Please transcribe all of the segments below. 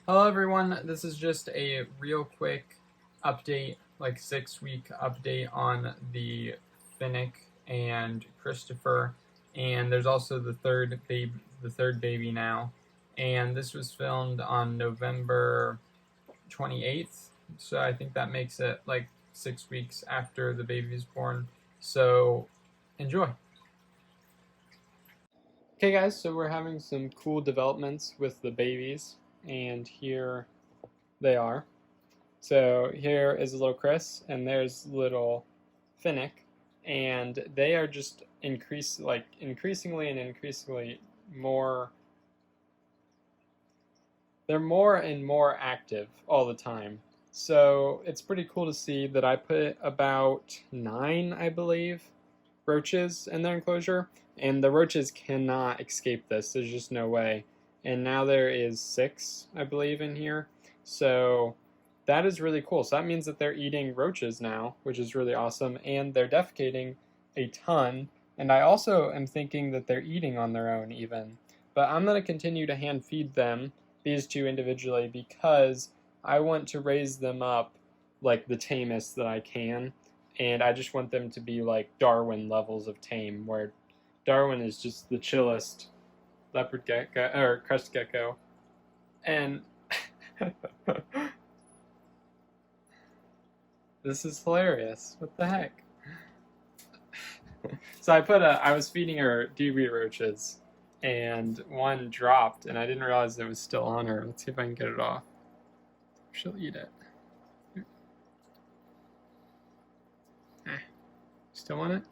Hello everyone, this is just a real quick update, like 6 week update on the Finnick and Christopher, and there's also the third baby now, and this was filmed on November 28th, so I think that makes it like 6 weeks after the baby is born. So enjoy. Okay guys, so we're having some cool developments with the babies, and here they are. So here is little Chris, and there's little Finnick, and they are just increasingly and increasingly more. They're more and more active all the time. So it's pretty cool to see that I put about 9, I believe, roaches in their enclosure, and the roaches cannot escape this. There's just no way. And now there is 6, I believe, in here. So that is really cool. So that means that they're eating roaches now, which is really awesome, and they're defecating a ton. And I also am thinking that they're eating on their own even. But I'm going to continue to hand feed them, these two individually, because I want to raise them up like the tamest that I can. And I just want them to be like Darwin levels of tame, where Darwin is just the chillest leopard gecko or crested gecko. And this is hilarious. What the heck? So I was feeding her dewberry roaches, and one dropped, and I didn't realize it was still on her. Let's see if I can get it off. She'll eat it. Still want it?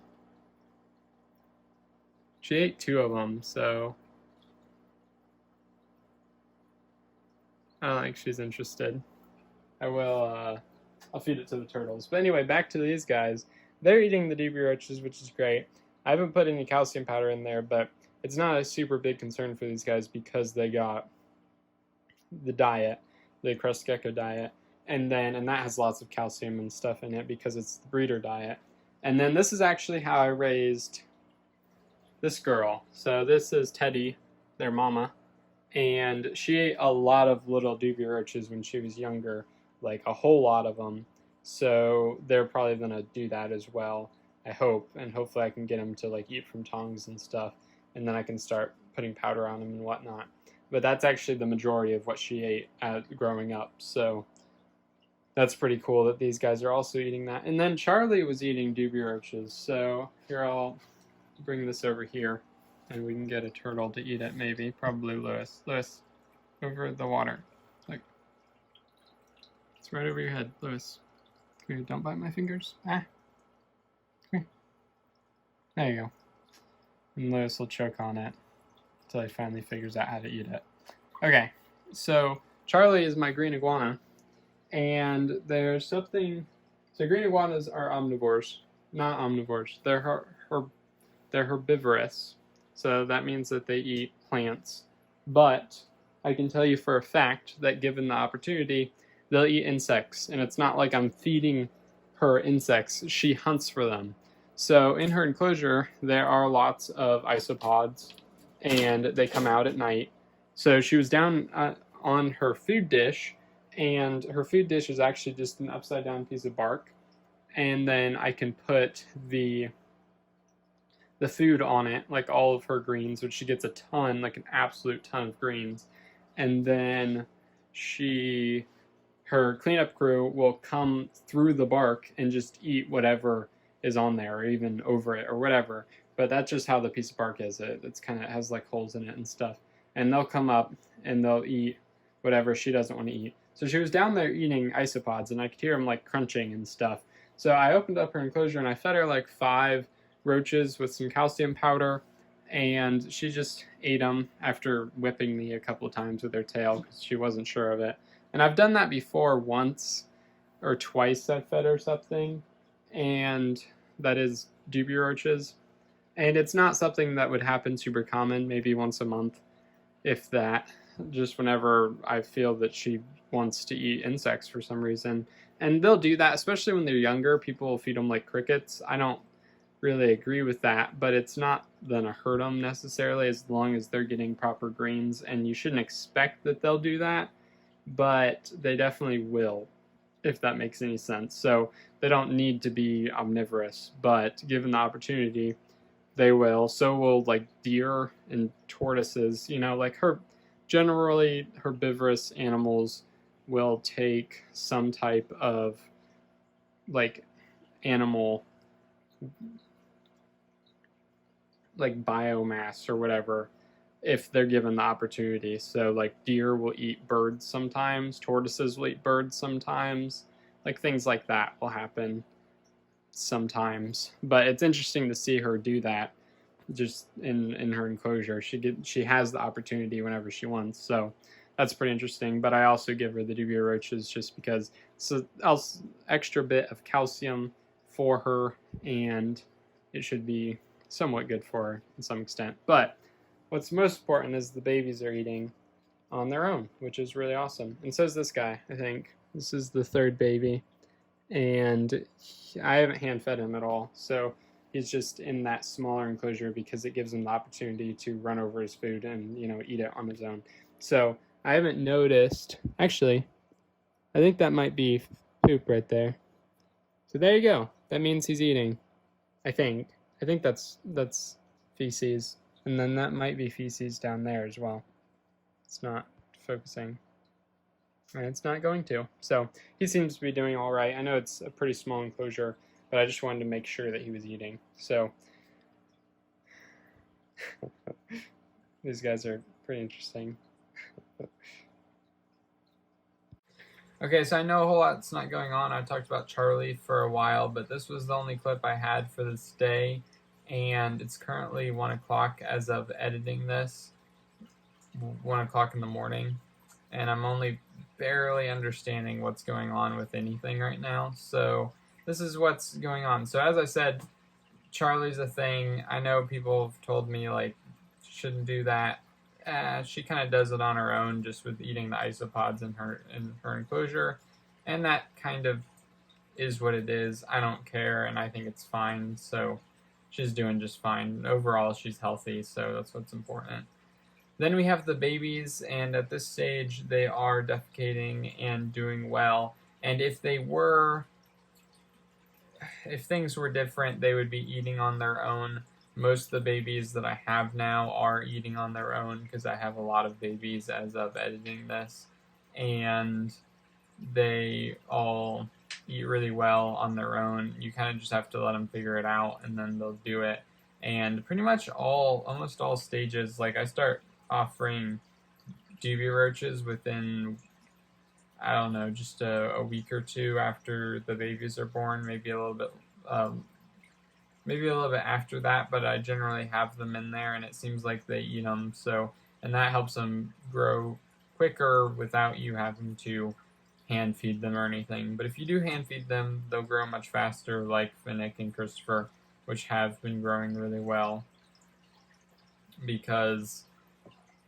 She ate 2 of them, so I don't think she's interested. I'll feed it to the turtles. But anyway, back to these guys. They're eating the dewberry roaches, which is great. I haven't put any calcium powder in there, but it's not a super big concern for these guys because they got the diet, the Crested Gecko diet, and that has lots of calcium and stuff in it because it's the breeder diet. And then this is actually how I raised this girl. So this is Teddy, their mama, and she ate a lot of little dewberry roaches when she was younger, like a whole lot of them. So they're probably gonna do that as well, I hope, and hopefully I can get them to like eat from tongs and stuff, and then I can start putting powder on them and whatnot. But that's actually the majority of what she ate growing up. So that's pretty cool that these guys are also eating that. And then Charlie was eating dewberry roaches. So here, I'll bring this over here, and we can get a turtle to eat it, maybe. Probably Lewis. Lewis, over the water. Like, it's right over your head, Lewis. Come here, don't bite my fingers. Ah. Come here. There you go. And Lewis will choke on it until he finally figures out how to eat it. Okay, so Charlie is my green iguana, and there's something. So green iguanas are omnivores, not omnivores. They're herbivorous, so that means that they eat plants. But I can tell you for a fact that given the opportunity, they'll eat insects, and it's not like I'm feeding her insects. She hunts for them. So in her enclosure, there are lots of isopods, and they come out at night. So she was down on her food dish, and her food dish is actually just an upside down piece of bark, and then I can put the food on it, like all of her greens, which she gets a ton, like an absolute ton of greens, and then her cleanup crew will come through the bark and just eat whatever is on there, or even over it, or whatever. But that's just how the piece of bark is. It's kind of has like holes in it and stuff. And they'll come up and they'll eat whatever she doesn't want to eat. So she was down there eating isopods, and I could hear them like crunching and stuff. So I opened up her enclosure and I fed her like 5 roaches with some calcium powder, and she just ate them after whipping me a couple of times with her tail because she wasn't sure of it. And I've done that before once or twice. I fed her something, and that is dewberry roaches. And it's not something that would happen super common, maybe once a month, if that, just whenever I feel that she wants to eat insects for some reason. And they'll do that, especially when they're younger. People will feed them like crickets. I don't really agree with that, but it's not gonna hurt them necessarily as long as they're getting proper greens, and you shouldn't expect that they'll do that. but they definitely will, if that makes any sense. So they don't need to be omnivorous, but given the opportunity, they will. So will like deer and tortoises. Like generally herbivorous animals will take some type of like animal, like biomass or whatever, if they're given the opportunity. So like deer will eat birds sometimes, tortoises will eat birds sometimes, like things like that will happen sometimes. But it's interesting to see her do that just in her enclosure. She has the opportunity whenever she wants. So that's pretty interesting. But I also give her the dubia roaches just because it's an extra bit of calcium for her, and it should be somewhat good for her to some extent. But what's most important is the babies are eating on their own, which is really awesome. And so is this guy, I think. This is the third baby, and I haven't hand fed him at all. So he's just in that smaller enclosure because it gives him the opportunity to run over his food and eat it on his own. So I haven't noticed. Actually, I think that might be poop right there. So there you go. That means he's eating. I think that's feces, and then that might be feces down there as well. It's not focusing. And it's not going to. So he seems to be doing all right. I know it's a pretty small enclosure, but I just wanted to make sure that he was eating. So these guys are pretty interesting. Okay, so I know a whole lot's not going on. I talked about Charlie for a while, but this was the only clip I had for this day, and it's currently 1 o'clock as of editing this, 1 o'clock in the morning, and I'm only barely understanding what's going on with anything right now. So this is what's going on. So as I said, Charlie's a thing. I know people have told me like shouldn't do that. She kind of does it on her own, just with eating the isopods in her enclosure, and that kind of is what it is. I don't care, and I think it's fine. So she's doing just fine. Overall, she's healthy, so that's what's important. Then we have the babies, and at this stage, they are defecating and doing well. And if things were different, they would be eating on their own. Most of the babies that I have now are eating on their own because I have a lot of babies as of editing this, and they all eat really well on their own. You kind of just have to let them figure it out, and then they'll do it. And pretty much almost all stages, like I start offering dubia roaches within, I don't know, just a week or two after the babies are born, maybe a little bit after that, but I generally have them in there, and it seems like they eat them. So, and that helps them grow quicker without you having to hand feed them or anything. But if you do hand feed them, they'll grow much faster, like Finnick and Christopher, which have been growing really well because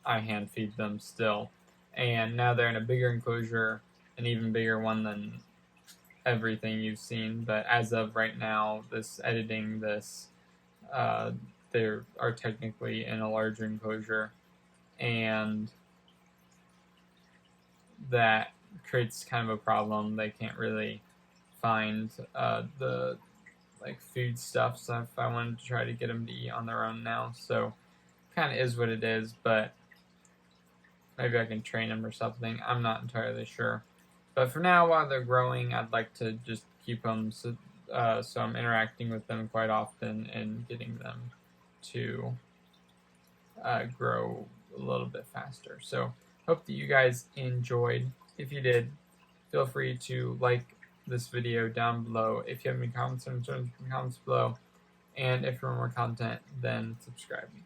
I hand feed them still. And now they're in a bigger enclosure, an even bigger one than everything you've seen. But as of right now, editing this, they are technically in a larger enclosure, and that creates kind of a problem. They can't really find the food stuff, so if I wanted to try to get them to eat on their own now, so kind of is what it is. But maybe I can train them or something. I'm not entirely sure. But for now, while they're growing, I'd like to just keep them so I'm interacting with them quite often and getting them to grow a little bit faster. So hope that you guys enjoyed. If you did, feel free to like this video down below. If you have any comments or concerns, comments below. And if you want more content, then subscribe.